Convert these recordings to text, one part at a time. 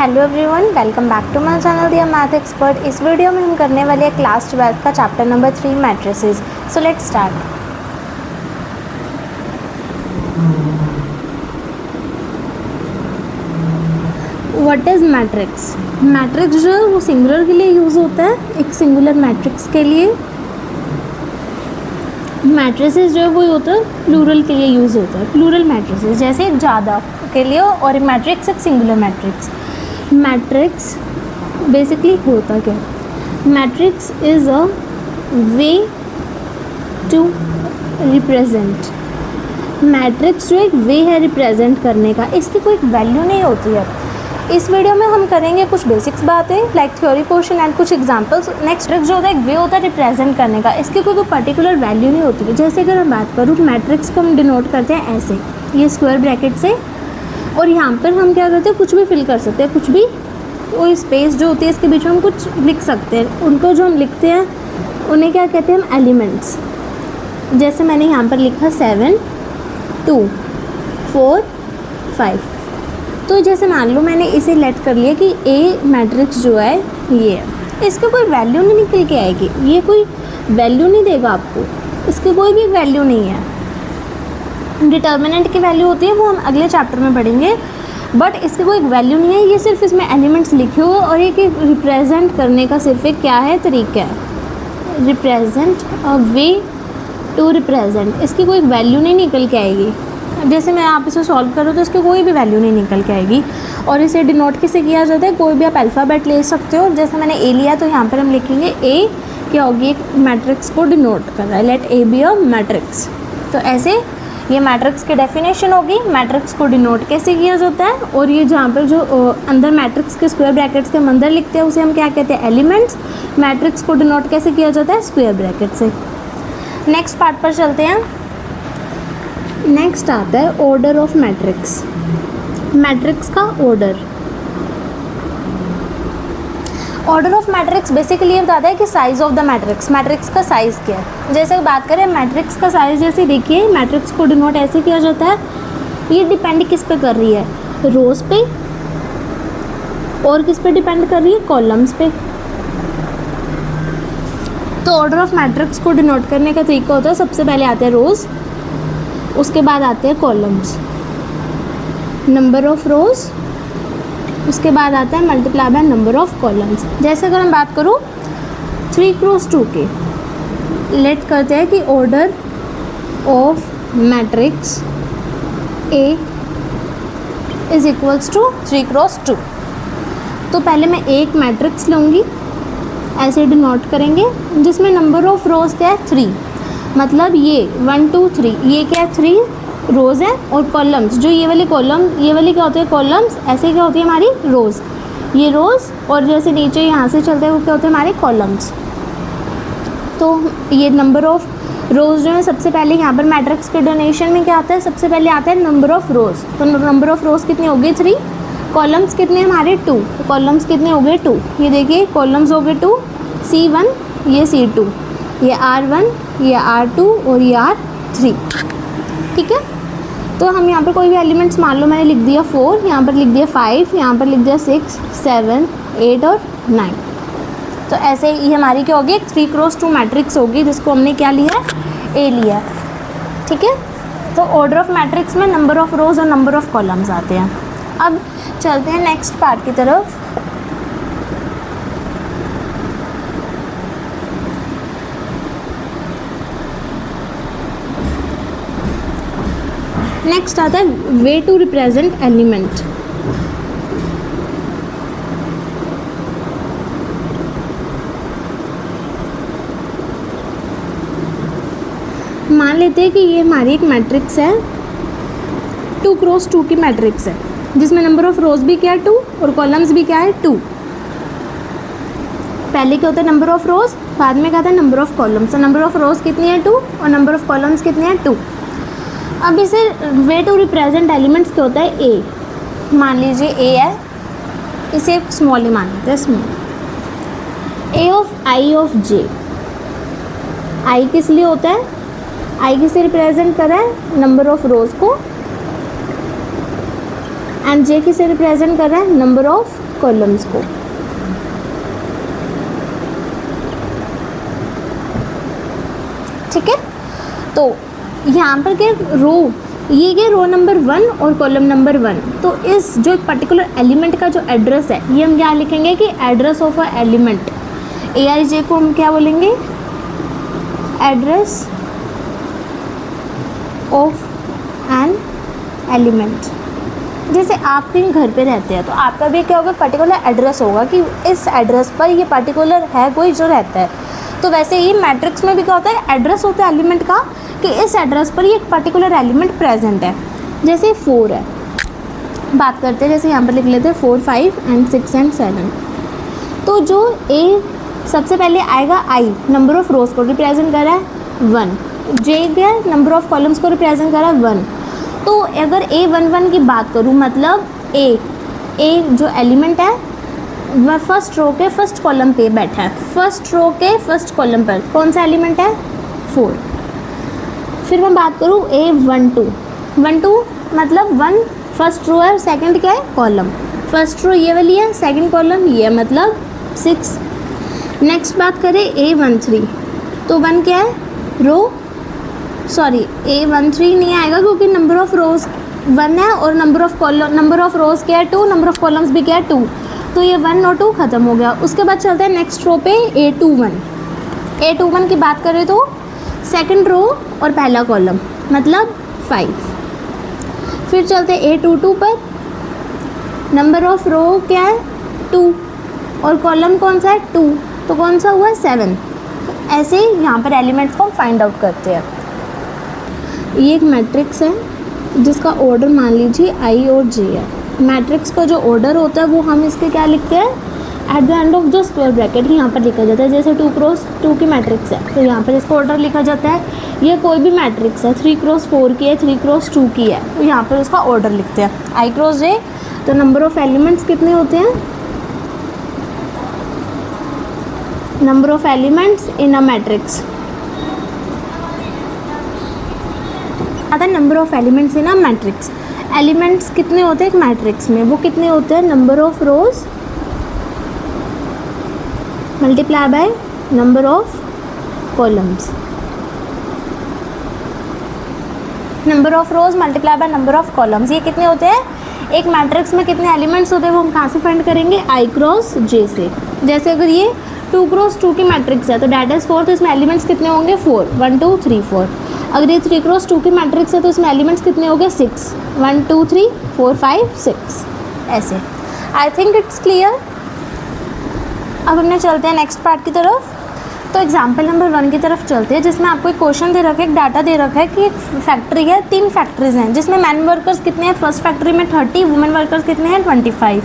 Hello everyone, welcome back to my channel Diya math expert. इस video में हम करने वाले हैं क्लास 12 का chapter number 3 matrices. So let's start. What is matrix? Matrix जो है वो सिंगुलर के लिए यूज़ होता है, एक सिंगुलर मैट्रिक्स के लिए। मैट्रिसेस जो है वो होता है प्लूरल के लिए यूज़ होता है, प्लूरल मैट्रिसेस, जैसे ज़्यादा के लिए, और मैट्रिक्स एक सिंगुलर मैट्रिक्स। मैट्रिक्स बेसिकली होता क्या? Matrix is a way to represent. Matrix जो एक वे है रिप्रेजेंट करने का, इसकी कोई वैल्यू नहीं होती है। इस वीडियो में हम करेंगे कुछ बेसिक्स बातें लाइक थ्योरी पोर्शन एंड कुछ एग्जांपल्स। नेक्स्ट जो होता है एक वे होता है रिप्रेजेंट करने का, इसकी कोई पर्टिकुलर वैल्यू नहीं होती है। जैसे अगर मैं बात करूँ, मैट्रिक्स को हम डिनोट करते हैं ऐसे, ये स्क्वायर ब्रैकेट से, और यहाँ पर हम क्या करते हैं, कुछ भी फिल कर सकते हैं, कुछ भी, वो स्पेस जो होती है इसके बीच में हम कुछ लिख सकते हैं। उनको जो हम लिखते हैं उन्हें क्या कहते हैं हम? एलिमेंट्स। जैसे मैंने यहाँ पर लिखा 7 2 4 5। तो जैसे मान लो मैंने इसे लेट कर लिया कि ए मैट्रिक्स जो है ये है, इसकी कोई वैल्यू नहीं निकल के आएगी, ये कोई वैल्यू नहीं देगा आपको, इसकी कोई भी वैल्यू नहीं है। डिटर्मिनेंट की वैल्यू होती है, वो हम अगले चैप्टर में पढ़ेंगे, बट इसकी कोई वैल्यू नहीं है। ये सिर्फ इसमें एलिमेंट्स लिखे हो और ये रिप्रेजेंट करने का सिर्फ एक क्या है, तरीका है, represent, a way to represent. इसकी कोई वैल्यू नहीं निकल के आएगी। जैसे मैं आप इसे सॉल्व करूँ तो इसकी कोई भी वैल्यू नहीं निकल के आएगी। और इसे डिनोट किससे किया जाता है? कोई भी आप अल्फ़ाबेट ले सकते हो। जैसे मैंने ए लिया तो यहाँ पर हम लिखेंगे ए क्या होगी, एक मैट्रिक्स को डिनोट कर रहा है, let A be a matrix. तो ऐसे ये मैट्रिक्स की डेफिनेशन होगी। मैट्रिक्स को डिनोट कैसे किया जाता है, और ये जहाँ पर जो अंदर मैट्रिक्स के स्क्वायर ब्रैकेट्स के हम अंदर लिखते हैं उसे हम क्या कहते हैं? एलिमेंट्स। मैट्रिक्स को डिनोट कैसे किया जाता है? स्क्वायर ब्रैकेट से। नेक्स्ट पार्ट पर चलते हैं। नेक्स्ट आता है ऑर्डर ऑफ मैट्रिक्स। मैट्रिक्स का order. Order of matrix basically ये बताता है कि size of the matrix, matrix का साइज़ क्या है। जैसे बात करें मैट्रिक्स का साइज़, जैसे देखिए मैट्रिक्स को डिनोट ऐसे किया जाता है, ये डिपेंड किस पे कर रही है? रोज़ पे। और किस पे डिपेंड कर रही है? कॉलम्स पे। तो ऑर्डर ऑफ मैट्रिक्स को डिनोट करने का तरीका होता है, सबसे पहले आते हैं रोज़, उसके बाद आते हैं कॉलम्स, नंबर ऑफ रोज़, उसके बाद आता है multiply by number of columns. जैसे अगर मैं बात करूँ 3x2 के, लेट करते हैं कि order of matrix A is equals to 3x2। तो पहले मैं एक मैट्रिक्स लूँगी, ऐसे डिनोट करेंगे, जिसमें नंबर ऑफ रोज़ क्या है? 3। मतलब ये 1 2 3, ये क्या है? 3 रोज़ है। और कॉलम्स, जो ये वाली कॉलम, ये वाली क्या होती है? कॉलम्स। ऐसे क्या होती है हमारी? रोज़। ये रोज़, और जैसे नीचे यहाँ से चलते हैं वो क्या होते हैं? हमारे कॉलम्स। तो ये नंबर ऑफ रोज़ जो है, सबसे पहले यहाँ पर मैट्रिक्स के डोनेशन में क्या आता है? सबसे पहले आता है नंबर ऑफ रोज़। तो नंबर ऑफ रोज़ कितनी होगी? 3। कॉलम्स कितने हमारे? 2। तो कॉलम्स कितने हो गए? 2। ये देखिए कॉलम्स हो गए 2, C1, ये C2, ये R1, ये R2 और ये R3। ठीक है। तो हम यहाँ पर कोई भी एलिमेंट्स, मान लो मैंने लिख दिया 4, यहाँ पर लिख दिया 5, यहाँ पर लिख दिया 6 7 8 और 9। तो ऐसे ये हमारी क्या होगी? 3x2 मैट्रिक्स होगी, जिसको हमने क्या लिया है? ए लिया है। ठीक है। तो ऑर्डर ऑफ मैट्रिक्स में नंबर ऑफ रोज़ और नंबर ऑफ कॉलम्स आते हैं। अब चलते हैं नेक्स्ट पार्ट की तरफ। नेक्स्ट आता है वे टू रिप्रेजेंट एलिमेंट। मान लेते हैं कि ये हमारी एक मैट्रिक्स है, 2x2 की मैट्रिक्स है, जिसमें नंबर ऑफ रोज भी क्या है? 2, और कॉलम्स भी क्या है? 2। पहले क्या होता है? नंबर ऑफ रोज, बाद में क्या आता है? Number of columns. तो नंबर ऑफ रोज कितनी है? 2, और नंबर ऑफ कॉलम्स कितनी है? 2। अब इसे वे टू रिप्रेजेंट एलिमेंट्स क्या होता है? ए। मान लीजिए ए है, इसे एक स्मॉल मान लेते हैं, small. A of I of J. I किस लिए होता है? आई किसे रिप्रेजेंट कर रहा है? नंबर ऑफ रोज को। एंड जे किसे रिप्रेजेंट कर रहा है? नंबर ऑफ कॉलम्स को। ठीक है, तो यहाँ पर क्या रो, ये क्या रो नंबर 1 और कॉलम नंबर 1। तो इस जो एक पर्टिकुलर एलिमेंट का जो एड्रेस है ये हम क्या लिखेंगे कि address of a element, AIJ को हम क्या बोलेंगे, एड्रेस ऑफ एन एलिमेंट। जैसे आप कहीं घर पे रहते हैं तो आपका भी क्या होगा, पर्टिकुलर एड्रेस होगा कि इस एड्रेस पर ये पर्टिकुलर है कोई जो रहता है। तो वैसे ही मैट्रिक्स में भी क्या होता है, एड्रेस होता है एलिमेंट का कि इस एड्रेस पर ये एक पर्टिकुलर एलिमेंट प्रेजेंट है। जैसे 4 है, बात करते हैं, जैसे यहाँ पर लिख लेते हैं 4, 5 एंड 6 एंड 7। तो जो A सबसे पहले आएगा I, नंबर ऑफ रोज को रिप्रेजेंट कर रहा है 1, J क्या नंबर ऑफ कॉलम्स को रिप्रेजेंट कर रहा है 1। तो अगर A11 की बात करूँ, मतलब A जो एलिमेंट है वह फर्स्ट रो के फर्स्ट कॉलम पे बैठा है, फर्स्ट रो के फर्स्ट कॉलम पर कौन सा एलिमेंट है, 4। फिर मैं बात करूँ A12 मतलब 1 फर्स्ट रो है और सेकंड क्या है, कॉलम। फर्स्ट रो ये वाली है, सेकंड कॉलम ये है, मतलब 6। नेक्स्ट बात करें A13, तो 1 क्या है, रो, सॉरी A13 नहीं आएगा क्योंकि नंबर ऑफ रोज 1 है और नंबर ऑफ रोज क्या है 2, नंबर ऑफ कॉलम्स भी क्या है 2। तो ये 1 और 2 ख़त्म हो गया। उसके बाद चलते हैं नेक्स्ट रो पे A21 की बात करें तो सेकंड रो और पहला कॉलम मतलब 5। फिर चलते हैं A22 पर, नंबर ऑफ रो क्या है 2 और कॉलम कौन सा है 2, तो कौन सा हुआ 7। ऐसे ही यहाँ पर एलिमेंट्स को फाइंड आउट करते हैं। ये एक मैट्रिक्स है जिसका ऑर्डर मान लीजिए I और J है। मैट्रिक्स का जो ऑर्डर होता है वो हम इसके क्या लिखते हैं, at the end of the square bracket यहाँ पर लिखा जाता है। जैसे 2 क्रॉस 2 की मैट्रिक्स है तो यहाँ पर इसका ऑर्डर लिखा जाता है। ये कोई भी मैट्रिक्स है 3 क्रॉस 4 की है, 3 क्रॉस 2 की है, तो यहाँ पर उसका ऑर्डर लिखते हैं I क्रॉस J। तो नंबर ऑफ एलिमेंट्स कितने होते हैं, number of elements in a matrix आता है, number of elements in a matrix. Elements कितने होते हैं एक मैट्रिक्स में, वो कितने होते हैं, number of rose multiply by number of columns, number of rose multiply by number of columns. ये कितने होते हैं एक मैट्रिक्स में, कितने एलिमेंट्स होते हैं वो हम कहाँ से फाइंड करेंगे, I क्रॉस J से। जैसे अगर ये 2 क्रॉस 2 की मैट्रिक्स है तो डैट इज 4, तो इसमें एलिमेंट्स कितने होंगे 4, 1 2 3 4। अगर ये 3 क्रॉस 2 की मैट्रिक्स है तो इसमें एलिमेंट्स कितने हो गए 6, 1 2 3 4 5 6। ऐसे आई थिंक इट्स क्लियर। अब हमने चलते हैं नेक्स्ट पार्ट की तरफ। तो एग्जाम्पल नंबर 1 की तरफ चलते हैं, जिसमें आपको एक क्वेश्चन दे रखा है, एक डाटा दे रखा है कि एक फैक्ट्री है, 3 फैक्ट्रीज हैं जिसमें मैन वर्कर्स कितने हैं, फर्स्ट फैक्ट्री में 30, वुमेन वर्कर्स कितने हैं 25,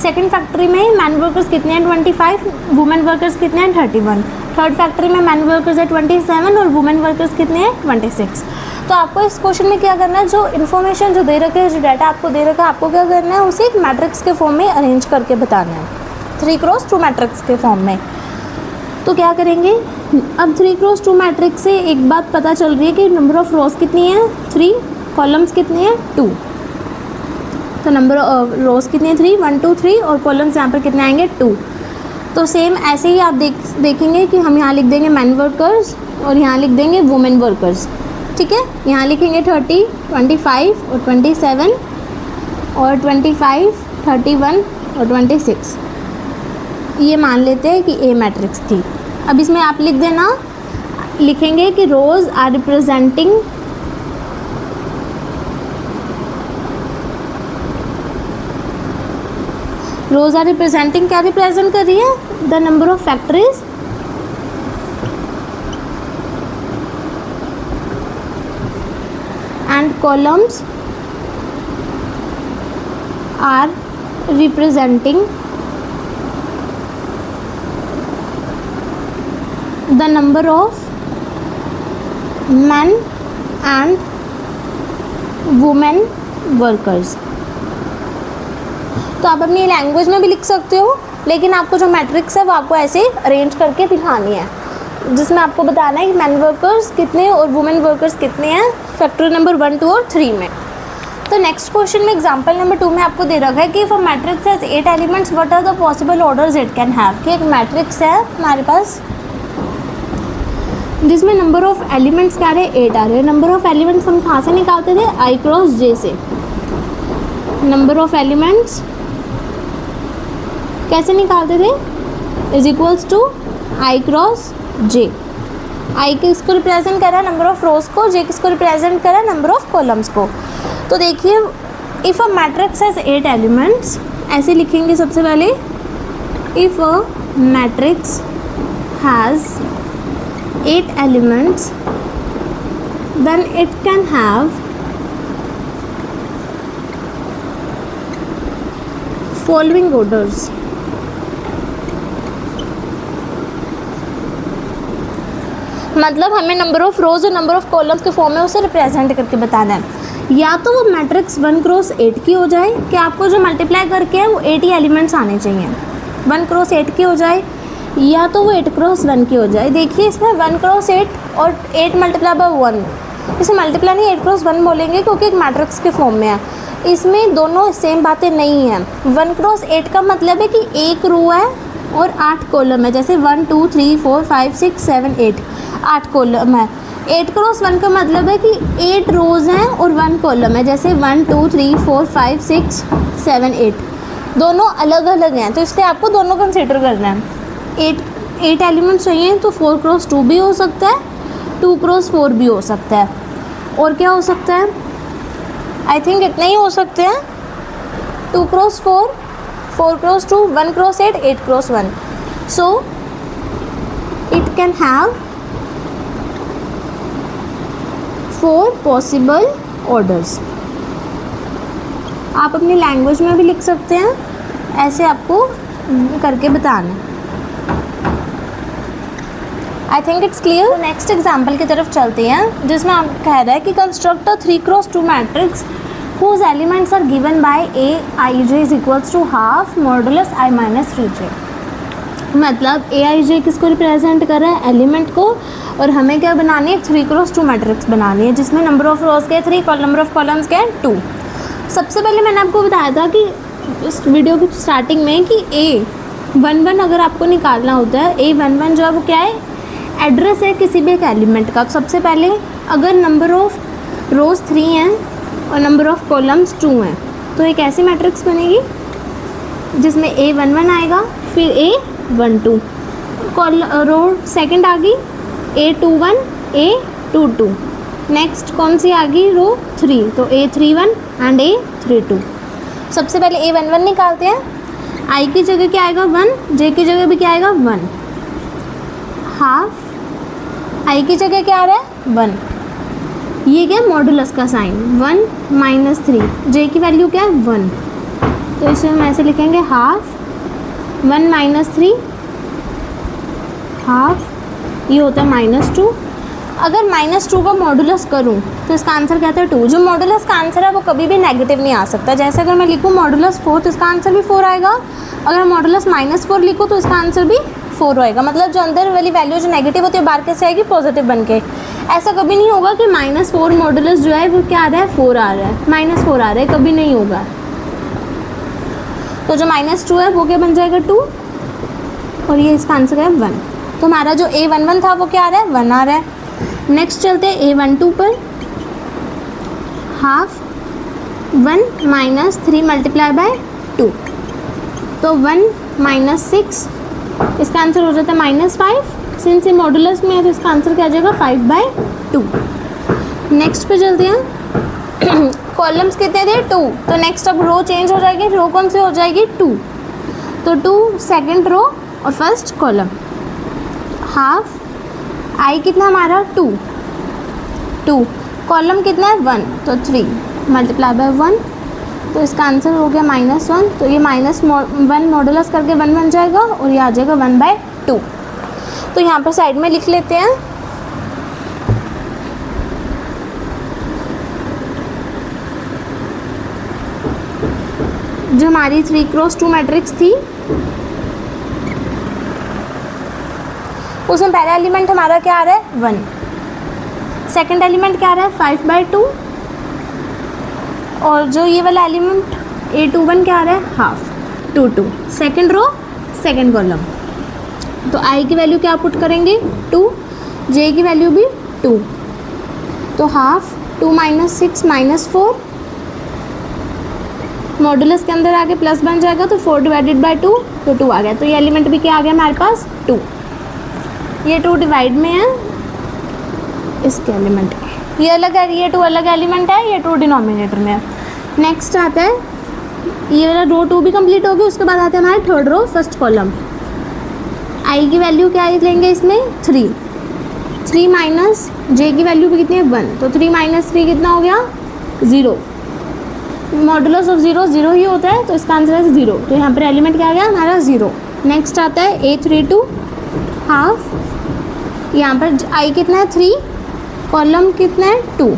सेकंड फैक्ट्री में मैन वर्कर्स कितने हैं 25, वुमेन वर्कर्स कितने हैं 31, थर्ड फैक्ट्री में मैन वर्कर्स है 27 और वुमेन वर्कर्स कितने हैं 26। तो आपको इस क्वेश्चन में क्या करना है, जो इन्फॉर्मेशन जो दे रखे है, जो डाटा आपको दे रखा है, आपको क्या करना है, उसे एक मैट्रिक्स के फॉर्म में अरेंज करके बताना है, 3 क्रॉस 2 मैट्रिक्स के फॉर्म में। तो क्या करेंगे, अब 3 क्रॉस 2 मैट्रिक्स से एक बात पता चल रही है कि नंबर ऑफ रोज कितनी है 3, कॉलम्स कितने हैं 2। तो नंबर रोज कितने हैं 3, 1 2 3 और कॉलम्स यहाँ पर कितने आएंगे 2। तो सेम ऐसे ही आप देखेंगे कि हम यहाँ लिख देंगे मैन वर्कर्स और यहाँ लिख देंगे वुमेन वर्कर्स। ठीक है, यहाँ लिखेंगे 30, 25 और 27 और 25, 31 और 26। ये मान लेते हैं कि ए मैट्रिक्स थी। अब इसमें आप लिख देना, लिखेंगे कि रोज आर रिप्रेजेंटिंग क्या रिप्रेजेंट कर रही है, the number of factories and columns are representing the number of men and women workers। तो आप अपनी लैंग्वेज में भी लिख सकते हो, लेकिन आपको जो मैट्रिक्स है वो आपको ऐसे अरेंज करके दिखानी है, जिसमें आपको बताना है कि मैन वर्कर्स कितने और वुमेन वर्कर्स कितने हैं फैक्ट्री नंबर 1 2 और 3 में। तो नेक्स्ट क्वेश्चन में एग्जांपल नंबर 2 में आपको दे रखा है कि if a matrix has 8 elements what are the possible orders it can have. कि एक मैट्रिक्स है हमारे पास जिसमें नंबर ऑफ एलिमेंट्स क्या रहे 8 आ रहे हैं। नंबर ऑफ एलिमेंट्स हम कहाँ से निकालते थे i क्रॉस j से। नंबर ऑफ एलिमेंट्स कैसे निकालते थे is equals to i cross j। i किसको रिप्रेजेंट कर रहा है नंबर ऑफ रोज को, j किसको रिप्रेजेंट कर रहा है नंबर ऑफ कॉलम्स को। तो देखिए if a matrix has 8 elements ऐसे लिखेंगे सबसे पहले if a matrix has 8 elements then it can have following orders। मतलब हमें नंबर ऑफ रोज और नंबर ऑफ कॉलम्स के फॉर्म में उसे रिप्रेजेंट करके बताना है। या तो वो मैट्रिक्स 1 क्रॉस 8 की हो जाए कि आपको जो मल्टीप्लाई करके है वो 8 ही एलिमेंट्स आने चाहिए, 1 क्रॉस 8 की हो जाए, या तो वो 8 क्रॉस 1 की हो जाए। देखिए इसमें 1 क्रॉस 8 और 8 मल्टीप्लाई बाय 1, इसे मल्टीप्लाई नहीं 8 क्रॉस 1 बोलेंगे क्योंकि एक मैट्रिक्स के फॉर्म में है। इसमें दोनों सेम बातें नहीं हैं। 1 क्रॉस 8 का मतलब है कि एक रो है और 8 कॉलम है, जैसे 1 2 3 4 5 6 7 8 कॉलम है। 8 क्रॉस 1 का मतलब है कि 8 रोज़ हैं और 1 कॉलम है, जैसे 1 2 3 4 5 6 7 8। दोनों अलग अलग हैं तो इसलिए आपको दोनों कंसिडर करना है। 8 एलिमेंट्स चाहिए तो 4 क्रॉस 2 भी हो सकता है, 2 क्रॉस 4 भी हो सकता है। और क्या हो सकता है, आई थिंक इतना ही हो सकते हैं, 2 cross 4, 4 cross 2, 1 cross 8, 8 cross 1। So it can have 4 possible orders. आप अपनी लैंग्वेज में भी लिख सकते हैं, ऐसे आपको करके बताना है। I think it's clear. Next example की तरफ चलते हैं जिसमें आप कह रहा है कि construct a 3 cross 2 matrix whose elements are given by a ij is equals to half modulus i minus 3j। मतलब ए आई जे किसको रिप्रेजेंट कर रहा है एलिमेंट को, और हमें क्या बनानी है 3 क्रॉस 2 मैट्रिक्स बनानी है जिसमें नंबर ऑफ रोज के 3, नंबर ऑफ कॉलम्स के 2। सबसे पहले मैंने आपको बताया था कि इस वीडियो की स्टार्टिंग में कि A11 अगर आपको निकालना होता है, A11 जो है वो क्या है, एड्रेस है किसी भी एक एलिमेंट का। सबसे पहले अगर नंबर ऑफ रोज 3 हैं और नंबर ऑफ कॉलम्स 2 हैं तो एक ऐसी मैट्रिक्स बनेगी जिसमें A11 आएगा, फिर A12, रो सेकंड आ गई A21, A22, नेक्स्ट कौन सी आ गई रो 3, तो A31 एंड A32। सबसे पहले A11 निकालते हैं, I की जगह क्या आएगा 1, J की जगह भी क्या आएगा 1, हाफ I की जगह क्या आ रहा है 1, ये क्या मॉडुलस का साइन 1 माइनस 3, J की वैल्यू क्या है 1, तो इसे हम ऐसे लिखेंगे हाफ 1 माइनस 3 हाफ, ये होता है -2। अगर -2 का मॉडुलस करूँ तो इसका आंसर क्या है 2। जो मॉडुलस का आंसर है वो कभी भी नेगेटिव नहीं आ सकता। जैसे अगर मैं लिखूँ मॉडुलस 4 तो इसका आंसर भी 4 आएगा, अगर मॉडुलस -4 लिखूँ तो इसका आंसर भी 4 होएगा। मतलब जो अंदर वाली वैल्यू जो नेगेटिव होती है बाहर कैसे आएगी पॉजिटिव बन के। ऐसा कभी नहीं होगा कि -4 मॉडुलस जो है वो क्या आ रहा है 4 आ रहा है, -4 आ रहा है, कभी नहीं होगा। तो जो -2 है वो क्या बन जाएगा 2 और ये इसका आंसर है 1। तो हमारा जो A11 था वो क्या आ रहा है 1 आ रहा है। नेक्स्ट चलते हैं A12 पर, हाफ 1 माइनस 3 मल्टीप्लाई बाय 2, तो 1 माइनस 6, इसका आंसर हो जाता है -5। सिंस ये मॉडुलस में है तो इसका आंसर क्या आ जाएगा 5/2। नेक्स्ट पे चलते हैं, कॉलम्स कितने थे 2, तो नेक्स्ट अब रो चेंज हो जाएगी, रो कौन से हो जाएगी 2, तो 2 सेकेंड रो और फर्स्ट कॉलम, हाफ आई कितना हमारा 2, कॉलम कितना है 1, तो 3 मल्टीप्लाई बाय 1, तो इसका आंसर हो गया -1। तो ये -1 मॉडुलस करके 1 बन जाएगा और ये आ जाएगा 1/2। तो यहाँ पर साइड में लिख लेते हैं, जो हमारी 3 क्रॉस 2 मैट्रिक्स थी उसमें पहला एलिमेंट हमारा क्या आ रहा है 1, सेकंड एलिमेंट क्या आ रहा है 5/2, और जो ये वाला एलिमेंट A21 क्या आ रहा है, half, 2 2, second row second column. तो I की वैल्यू क्या पुट करेंगे, 2, J की वैल्यू भी 2, तो हाफ 2 - 6 - 4, मॉडुलस के अंदर आके प्लस बन जाएगा तो 4 डिवाइडेड बाई 2, तो 2 आ गया। तो ये एलिमेंट भी क्या आ गया हमारे पास, 2। ये 2 डिवाइड में है इसके एलिमेंट, ये अलग है, ये 2 अलग एलिमेंट है, ये 2 डिनोमिनेटर में है। नेक्स्ट आता है, ये वाला रो 2 भी कंप्लीट हो गया। उसके बाद आता है हमारे थर्ड रो फर्स्ट कॉलम। आई की वैल्यू क्या लेंगे इसमें, 3, 3 माइनस जे की वैल्यू भी कितनी है, 1, तो 3 - 3 कितना हो गया, 0। मॉडुलस ऑफ 0 0 ही होता है, तो इसका आंसर है 0। तो यहाँ पर एलिमेंट क्या आ गया हमारा, 0। नेक्स्ट आता है A32 हाफ, यहाँ पर आई कितना है, 3, कॉलम कितना है, 2,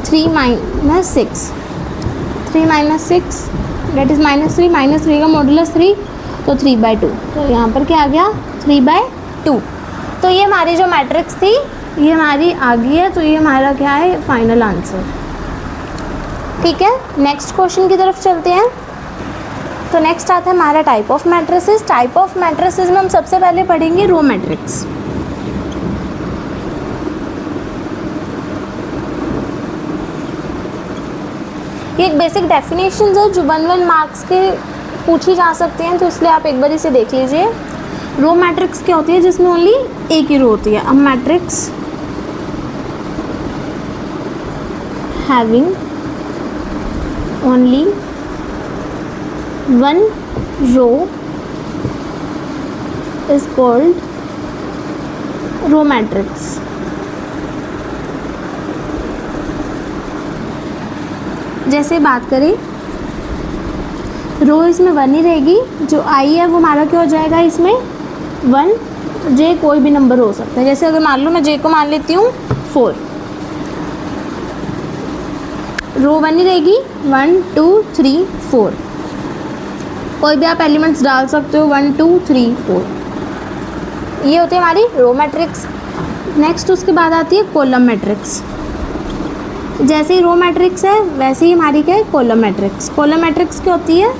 3 - 6, 3 - 6 डेट इज़ -3, -3 का मॉडुलस 3, तो 3/2। तो यहाँ पर क्या आ गया, 3/2। तो ये हमारी जो मैट्रिक्स थी ये हमारी आ गई है, तो ये हमारा क्या है, फाइनल आंसर। ठीक है, नेक्स्ट क्वेश्चन की तरफ चलते हैं। तो नेक्स्ट आता है हमारा type of matrices. Type of matrices में हम सबसे पहले पढ़ेंगे रो मैट्रिक्स। ये एक बेसिक डेफिनेशन है जो 1 मार्क्स के पूछी जा सकते हैं, तो इसलिए आप एक बार इसे देख लीजिए। रो मैट्रिक्स क्या होती है, जिसमें ओनली एक ही रो होती है। अब matrix having only 1 row is called row matrix. जैसे बात करें, रो इसमें 1 ही रहेगी, जो आई है वो हमारा क्या हो जाएगा, इसमें 1, जे कोई भी नंबर हो सकता है। जैसे अगर मान लो मैं जे को मान लेती हूँ 4, रो 1 ही रहेगी, 1 2 3 4, कोई भी आप एलिमेंट्स डाल सकते हो, 1 2 3 4। ये होती है हमारी रो मैट्रिक्स। नेक्स्ट उसके बाद आती है कॉलम मैट्रिक्स। जैसे ही रो मैट्रिक्स है वैसे ही हमारी क्या है, कॉलम मैट्रिक्स। कॉलम मैट्रिक्स क्या होती है,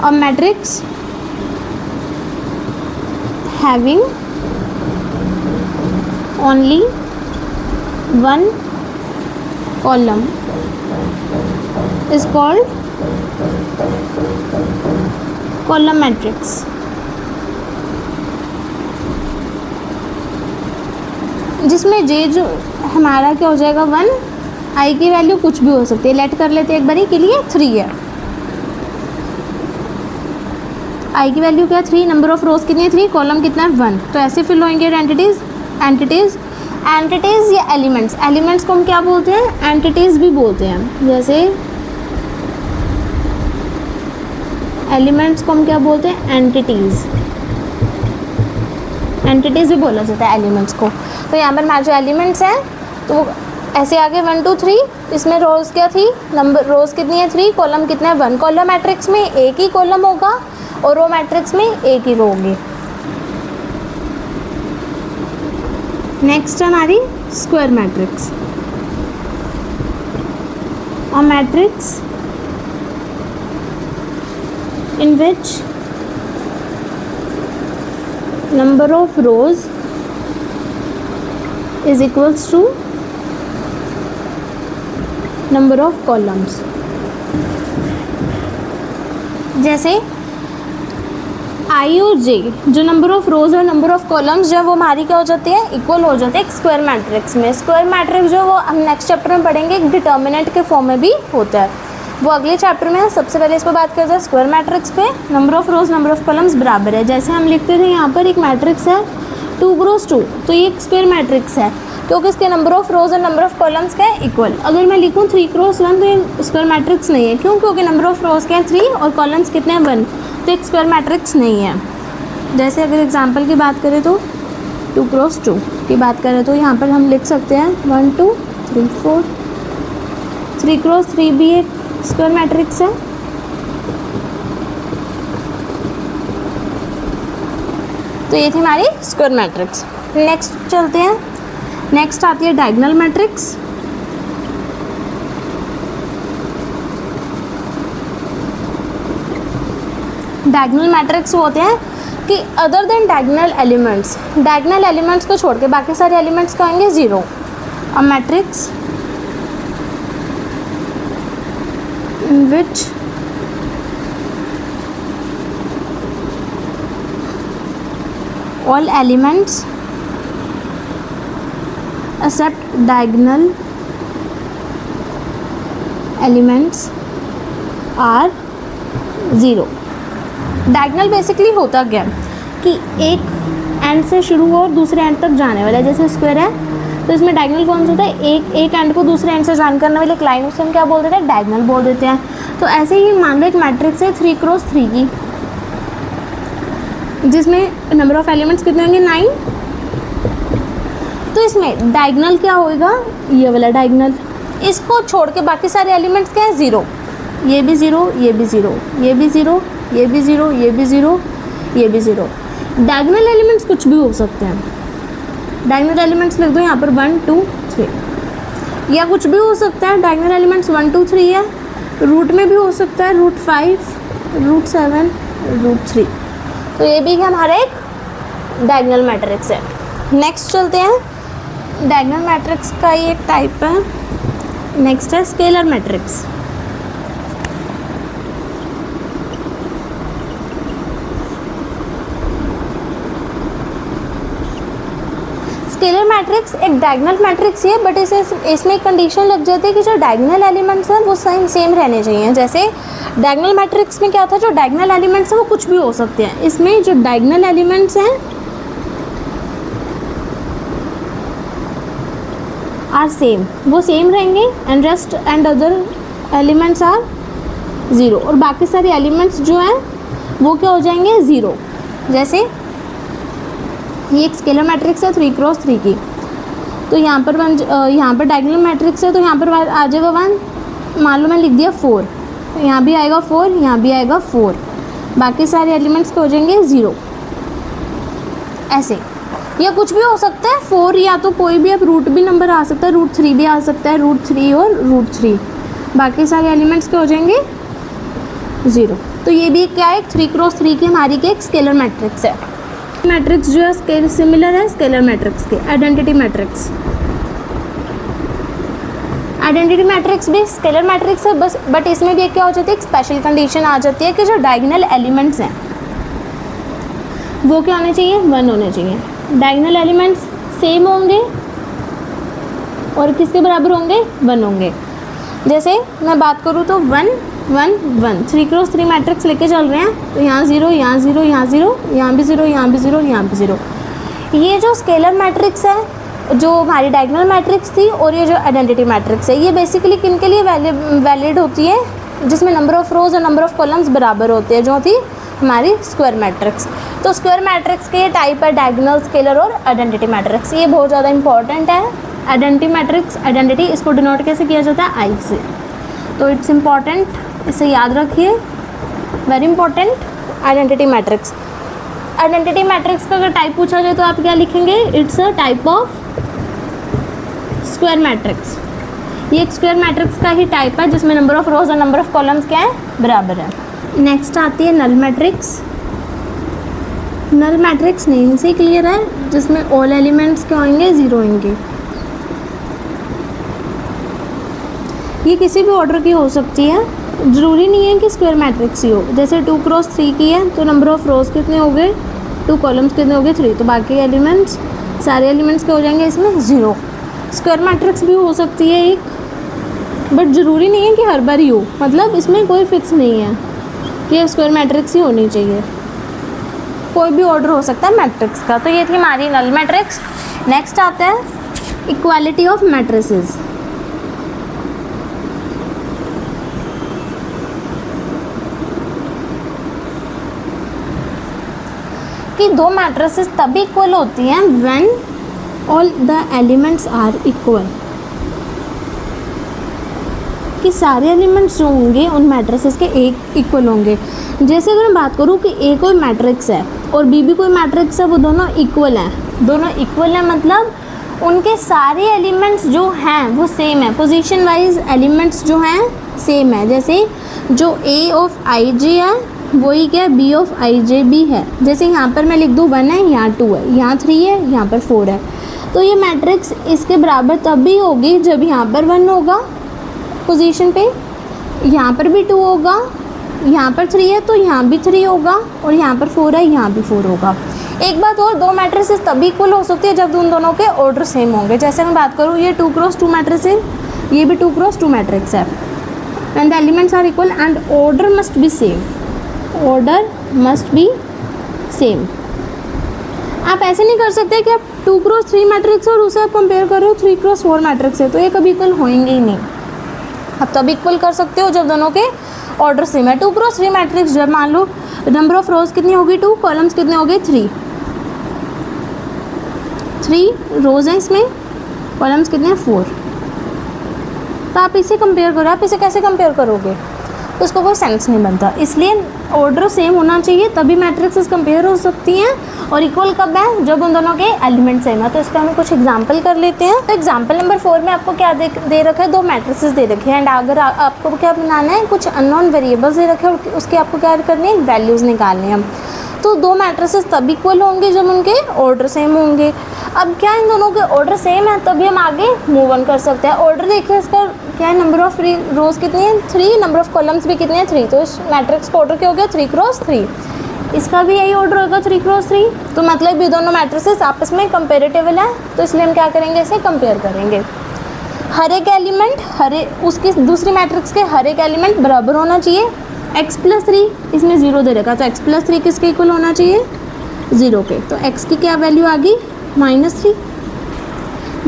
a matrix having only 1 column is called column matrix. जिसमें जे जो हमारा क्या हो जाएगा, 1, आई की वैल्यू कुछ भी हो सकती है। लेट कर लेते हैं एक बारी के लिए, 3 है, आई की वैल्यू क्या, 3, नंबर ऑफ रोज कितनी है, 3, कॉलम कितना है, 1। तो ऐसे फिल होंगे एंटिटीज़ या एलिमेंट्स। एलिमेंट्स को हम क्या बोलते हैं, एंटिटीज़ भी बोलते हैं। जैसे एलिमेंट्स को हम क्या बोलते हैं, एंटिटीज़ भी बोला जाता है एलिमेंट्स को। तो यहाँ पर हमारे जो एलिमेंट्स हैं तो ऐसे आगे 1 2 3, इसमें रोज़ क्या थी, नंबर रोज़ कितनी है, 3, कॉलम कितना है, 1। कॉलम मैट्रिक्स में एक ही कॉलम होगा और रो मैट्रिक्स में एक ही रो होगी। नेक्स्ट है हमारी square matrix. A matrix in which number of rows is equals to number of columns। जैसे आई और जे जो नंबर ऑफ रोज और नंबर ऑफ कॉलम्स जो है वो हमारी क्या हो जाती है, इक्वल हो जाते हैं एक स्क्वायर मैट्रिक्स में। स्क्वायर मैट्रिक्स जो वो हम नेक्स्ट चैप्टर में पढ़ेंगे, एक डिटर्मिनेंट के फॉर्म में भी होता है, वो अगले चैप्टर में है। सबसे पहले इस पर बात करते हैं स्क्वायर मैट्रिक्स पे। Number of rose number of columns बराबर है। जैसे हम लिखते थे यहाँ पर एक मैट्रिक्स है 2 क्रॉस 2, तो ये एक स्क्वायर मैट्रिक्स है क्योंकि इसके नंबर ऑफ रोज और नंबर ऑफ कॉलम्स क्या है, इक्वल। अगर मैं लिखूँ 3 क्रॉस 1 तो ये स्क्वायर मैट्रिक्स नहीं है। क्यों? क्योंकि नंबर ऑफ रोज क्या है 3 और कॉलम्स कितने हैं 1, तो एक स्क्वायर मैट्रिक्स नहीं है। जैसे अगर एग्जाम्पल की बात करें तो 2 क्रॉस 2 की बात करें तो यहाँ पर हम लिख सकते हैं 1 2 3 4। 3 क्रॉस 3 भी एक स्क्वायर मैट्रिक्स है। तो ये थी हमारी स्क्वायर मैट्रिक्स। नेक्स्ट चलते हैं, नेक्स्ट आती है डायगोनल मैट्रिक्स। डायगोनल मैट्रिक्स होते हैं कि अदर देन डायगोनल एलिमेंट्स को छोड़ के बाकी सारे एलिमेंट्स क्या होंगे, zero. A matrix in which all elements except diagonal elements are zero. Diagonal basically होता क्या कि एक एंड से शुरू हो और दूसरे एंड तक जाने वाला है, जैसे स्क्वायर है तो इसमें डायगोनल कौन सा होता है, एक एंड को दूसरे एंड से जॉइन करने वाले एक लाइन, उसे हम क्या बोल देते हैं, डायगोनल बोल देते हैं। तो ऐसे ही मान लो एक मैट्रिक्स है 3x3 की, जिसमें नंबर ऑफ एलिमेंट्स कितने होंगे, 9। तो इसमें डायगोनल क्या होएगा, ये वाला डायगोनल, इसको छोड़ के बाकी सारे एलिमेंट्स क्या है, ज़ीरो। ये भी ज़ीरो, ये भी ज़ीरो, ये भी ज़ीरो, ये भी ज़ीरो, ये भी ज़ीरो, ये भी ज़ीरो। डायगोनल एलिमेंट्स कुछ भी हो सकते हैं। डायगोनल एलिमेंट्स लिख दो यहाँ पर 1 2 3, या कुछ भी हो सकता है। डायगोनल एलिमेंट्स 1 2 3 है, रूट में भी हो सकता है, √5, √7, √3। तो ये भी हमारा एक डायगोनल मैट्रिक्स है। नेक्स्ट चलते हैं, डायगोनल मैट्रिक्स का ये एक टाइप है। नेक्स्ट है स्केलर मैट्रिक्स। स्केलर मैट्रिक्स एक डायगोनल मैट्रिक्स है, बट इसमें एक कंडीशन लग जाती है कि जो डायगोनल एलिमेंट्स हैं वो सेम रहने चाहिए। जैसे डायगोनल मैट्रिक्स में क्या था, जो डायगोनल एलिमेंट्स हैं वो कुछ भी हो सकते हैं। इसमें जो डायगोनल एलिमेंट्स हैं आर सेम, वो सेम रहेंगे, and rest and other elements are zero, और बाकी सारे एलिमेंट्स जो हैं वो क्या हो जाएंगे, ज़ीरो। जैसे ये एक स्केलर मैट्रिक्स है 3x3 की, तो यहाँ पर डायगोनल मैट्रिक्स है, तो यहाँ पर आ जाएगा 1, मान लो मैं लिख दिया 4, तो यहाँ भी आएगा 4, यहाँ भी आएगा 4, बाकी सारे एलिमेंट्स के हो जाएंगे ज़ीरो। ऐसे या कुछ भी हो सकता है 4, या तो कोई भी अब रूट भी नंबर आ सकता है, √3 भी आ सकता है, √3 और √3, बाकी सारे एलिमेंट्स के हो जाएंगे ज़ीरो। तो ये भी क्या है, 3x3 की हमारी एक स्केलर मैट्रिक्स है। मैट्रिक्स जो है सिमिलर है स्केलर मैट्रिक्स के, आइडेंटिटी मैट्रिक्स। आइडेंटिटी मैट्रिक्स भी स्केलर मैट्रिक्स है, बस बट इसमें भी क्या हो जाती है, एक स्पेशल कंडीशन आ जाती है कि जो डायगोनल एलिमेंट्स हैं वो क्या होने चाहिए, 1 होने चाहिए। डायगोनल एलिमेंट्स सेम होंगे और किसके बराबर होंगे, 1 होंगे। जैसे मैं बात करूँ तो 1 1 1, 3x3 मैट्रिक्स लेके चल रहे हैं, तो यहाँ 0, यहाँ 0, यहाँ 0, यहाँ भी 0, यहाँ भी 0, यहाँ भी 0। ये जो स्केलर मैट्रिक्स है, जो हमारी डायगोनल मैट्रिक्स थी, और ये जो आइडेंटिटी मैट्रिक्स है, ये बेसिकली किन के लिए वैलिड होती है, जिसमें नंबर ऑफ रोज और नंबर ऑफ कॉलम्स बराबर होते हैं, जो थी हमारी स्क्वायर मैट्रिक्स। तो स्क्वायर मैट्रिक्स के ये टाइप है डायगोनल, स्केलर और आइडेंटिटी मैट्रिक्स। ये बहुत ज़्यादा इंपॉर्टेंट है। आइडेंटिटी मैट्रिक्स, आइडेंटिटी इसको डिनोट कैसे किया जाता है, आई से, तो इट्स इम्पॉर्टेंट, इसे याद रखिए, very important. Identity matrix, identity matrix का अगर टाइप पूछा जाए तो आप क्या लिखेंगे, it's a type of square matrix. ये एक स्क्वायर मैट्रिक्स का ही टाइप है, जिसमें नंबर ऑफ रोज और नंबर ऑफ कॉलम्स क्या है, बराबर है। नेक्स्ट आती है null matrix. Null matrix name से क्लियर है, जिसमें ऑल एलिमेंट्स क्या होंगे, 0 होंगे। ये किसी भी ऑर्डर की हो सकती है, ज़रूरी नहीं है कि स्क्वायर मैट्रिक्स ही हो। जैसे 2x3 की है, तो नंबर ऑफ रोज कितने हो गए, 2 कॉलम्स कितने हो गए, 3, तो बाकी एलिमेंट्स, सारे एलिमेंट्स के हो जाएंगे इसमें 0। स्क्वायर मैट्रिक्स भी हो सकती है एक, बट ज़रूरी नहीं है कि हर बार ही हो, मतलब इसमें कोई फिक्स नहीं है कि स्क्वायर मैट्रिक्स ही होनी चाहिए, कोई भी ऑर्डर हो सकता है मैट्रिक्स का। तो ये थी हमारी नल मैट्रिक्स। नेक्स्ट आता है इक्वालिटी ऑफ मैट्रिसेस। कि 2 मैट्रिसेस तभी इक्वल होती हैं when all the elements are equal, कि सारे एलिमेंट्स जो होंगे उन मैट्रिसेस के एक इक्वल होंगे। जैसे अगर मैं बात करूँ कि ए कोई मैट्रिक्स है और बी भी कोई मैट्रिक्स है, वो दोनों इक्वल हैं, दोनों इक्वल हैं मतलब उनके सारे एलिमेंट्स जो हैं वो सेम है, पोजीशन वाइज एलिमेंट्स जो हैं सेम है। जैसे जो ए ऑफ आई जे है वही क्या है, B of I J B है। जैसे यहाँ पर मैं लिख दूँ 1 है, यहाँ 2 है, यहाँ 3 है, यहाँ पर 4 है, तो ये मैट्रिक्स इसके बराबर तब भी होगी जब यहाँ पर 1 होगा पोजीशन पे, यहाँ पर भी 2 होगा, यहाँ पर 3 है तो यहाँ भी 3 होगा, और यहाँ पर 4 है, यहाँ भी 4 होगा। एक बात और, दो मैट्रिसेस तभी इक्वल हो सकती है जब उन दोनों के ऑर्डर सेम होंगे। जैसे मैं बात करूँ, ये 2x2 मैट्रिक्स है, ये भी 2x2 मैट्रिक्स है। When the elements are equal and order must be same, order must be same. आप ऐसे नहीं कर सकते कि आप 2x3 मैट्रिक्स और उसे आप कंपेयर करो 3x4 मैट्रिक्स है, तो ये कभी इक्वल होएंगे ही नहीं। आप तब इक्वल कर सकते हो जब दोनों के ऑर्डर सेम है। 2x3 मैट्रिक्स जब मान लो नंबर ऑफ रोज कितनी होगी 2, कॉलम्स कितने हो गए 3 रोज हैं इसमें, कॉलम्स कितने हैं 4। तो आप इसे कंपेयर करो, आप इसे कैसे कंपेयर करोगे, तो उसको कोई सेंस नहीं बनता। इसलिए ऑर्डर सेम होना चाहिए तभी मैट्रिक्सेस कंपेयर हो सकती हैं, और इक्वल कब है, जब उन दोनों के एलिमेंट सेम है। तो इस पर हम कुछ एग्जांपल कर लेते हैं। तो एग्जांपल नंबर 4 में आपको क्या दे रखा है, दो मैट्रिसेस दे रखे हैं, एंड अगर आपको क्या बनाना है, कुछ अननोन वेरिएबल्स दे रखे हैं और उसके आपको क्या करनी है, वैल्यूज़ निकालनी है। तो दो मैट्रिसेस तब इक्वल होंगे जब उनके ऑर्डर सेम होंगे। अब क्या इन दोनों के ऑर्डर सेम है तभी हम आगे मूव ऑन कर सकते हैं। ऑर्डर देखिए इसका क्या है, नंबर ऑफ रोज कितनी है 3, नंबर ऑफ कॉलम्स भी कितने हैं 3, तो इस मैट्रिक्स का ऑर्डर क्या हो गया 3x3। इसका भी यही ऑर्डर होगा 3x3, तो मतलब ये दोनों मैट्रिसेस आपस में कंपेरेटिबल है, तो इसलिए हम क्या करेंगे, इसे कंपेयर करेंगे। हर एक एलिमेंट उसकी दूसरी मैट्रिक्स के हर एक एलिमेंट बराबर होना चाहिए। x+3 इसमें 0 दे रखा, तो x+3 किसके इक्वल होना चाहिए 0 के, तो x की क्या वैल्यू आ गई -3।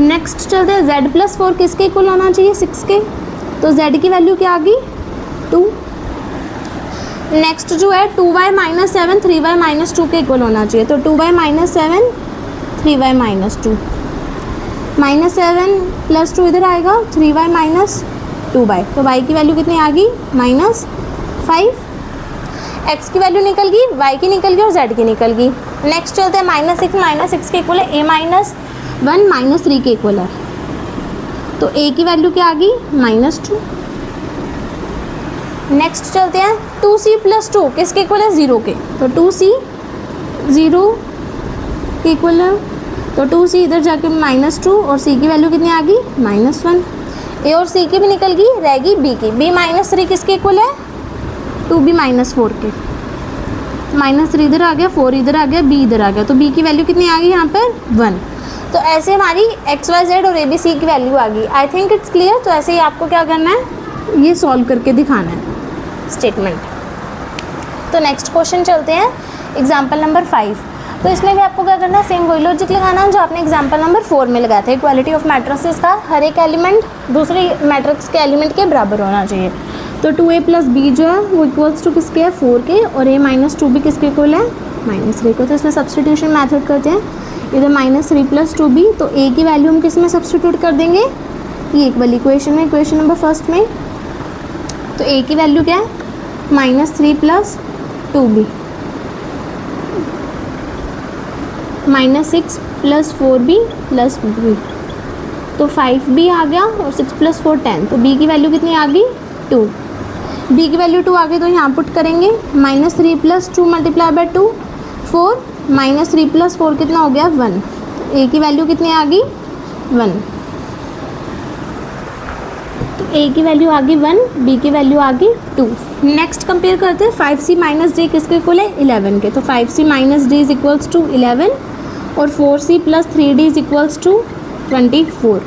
नेक्स्ट चलते हैं, z+4 किसके इक्वल होना चाहिए 6 के, तो z की वैल्यू क्या आ गई 2। नेक्स्ट जो है 2y - 7 3y - 2 के इक्वल होना चाहिए, तो 2y - 7 3y - 2, -7 + 2 इधर आएगा 3y - 2y, तो y की वैल्यू कितनी आ गई -5। x की वैल्यू निकल गई, y की निकल गई और z की निकल गई। नेक्स्ट चलते हैं -6 के इक्वल है a -1 -3 के इक्वल है, तो a की वैल्यू क्या आ गई -2। नेक्स्ट चलते हैं 2c + 2 किसके इक्वल है 0 के, तो 2c 0 के इक्वल है, तो 2c इधर जाके -2 और c की वैल्यू कितनी आ गई -1। a और c की भी निकल गई, रह गई b की। b -3 किसके इक्वल है 2b -4 के, -3 इधर आ गया, 4 इधर आ गया, b इधर आ गया, तो b की वैल्यू कितनी आ गई यहाँ पर 1। तो ऐसे हमारी x y z और a b c की वैल्यू आ गई। I think it's clear. तो ऐसे ही आपको क्या करना है, ये सॉल्व करके दिखाना है स्टेटमेंट। तो नेक्स्ट क्वेश्चन चलते हैं, एग्जाम्पल नंबर 5। तो इसमें भी आपको क्या करना है, सेम वही लॉजिक लगाना है जो आपने एग्जाम्पल नंबर 4 में लगाया था। इक्वालिटी ऑफ मैट्रिसेस का हर एक एलिमेंट दूसरे मैट्रिक्स के एलिमेंट के बराबर होना चाहिए। तो 2a + b जो है वो इक्वल्स टू किसके है 4 के, और a - 2 भी किसके इक्वल है -3 को। तो इसमें सब्सटीट्यूशन मेथड करते हैं, इधर -3 + 2b, तो a की वैल्यू हम किस में सब्सटीट्यूट कर देंगे, ये एक वाली इक्वेशन में, इक्वेशन नंबर 1 में। तो a की वैल्यू क्या है -3 + 2b, -6 + 4b + b, तो 5b आ गया, और 6 + 4 10, तो b की वैल्यू कितनी आ गई 2। b की वैल्यू 2 आ गई, तो यहाँ पुट करेंगे -3 + 2 × 2 4, -3 + 4 कितना हो गया 1, तो a की वैल्यू कितनी आ गई 1। तो a की वैल्यू आ गई 1, b की वैल्यू आ गई 2। नेक्स्ट कंपेयर करते हैं 5c - d किसके इक्वल है 11 के, तो 5c - d = 11 और 4c + 3d = 24।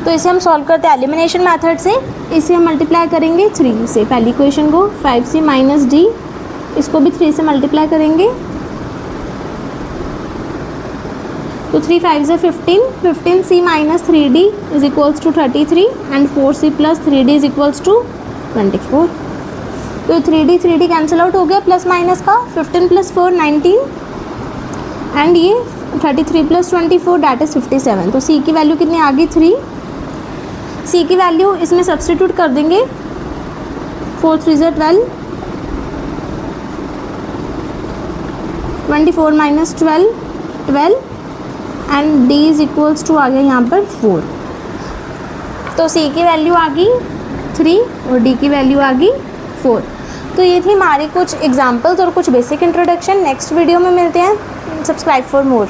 तो इसे हम सॉल्व करते हैं एलिमिनेशन मेथड से। इसे हम मल्टीप्लाई करेंगे 3 से, पहली इक्वेशन को 5c - d, इसको भी 3 से मल्टीप्लाई करेंगे, तो 3 5 = 15, 15c - 3d = 33 and 4c + 3d = 24। तो 3d कैंसिल आउट हो गया प्लस माइनस का, 15 + 4 19 एंड ये 33 + 24 दैट इज़ 57। तो c की वैल्यू कितनी आ गई 3। c की वैल्यू इसमें सब्सटीट्यूट कर देंगे, 4 3 = 12, 24 - 12 12 एंड d = आ गया यहाँ पर 4। तो c की वैल्यू आ गई 3 और d की वैल्यू आ गई 4। तो ये थी हमारी कुछ एग्जांपल्स और कुछ बेसिक इंट्रोडक्शन। नेक्स्ट वीडियो में मिलते हैं। Subscribe for more.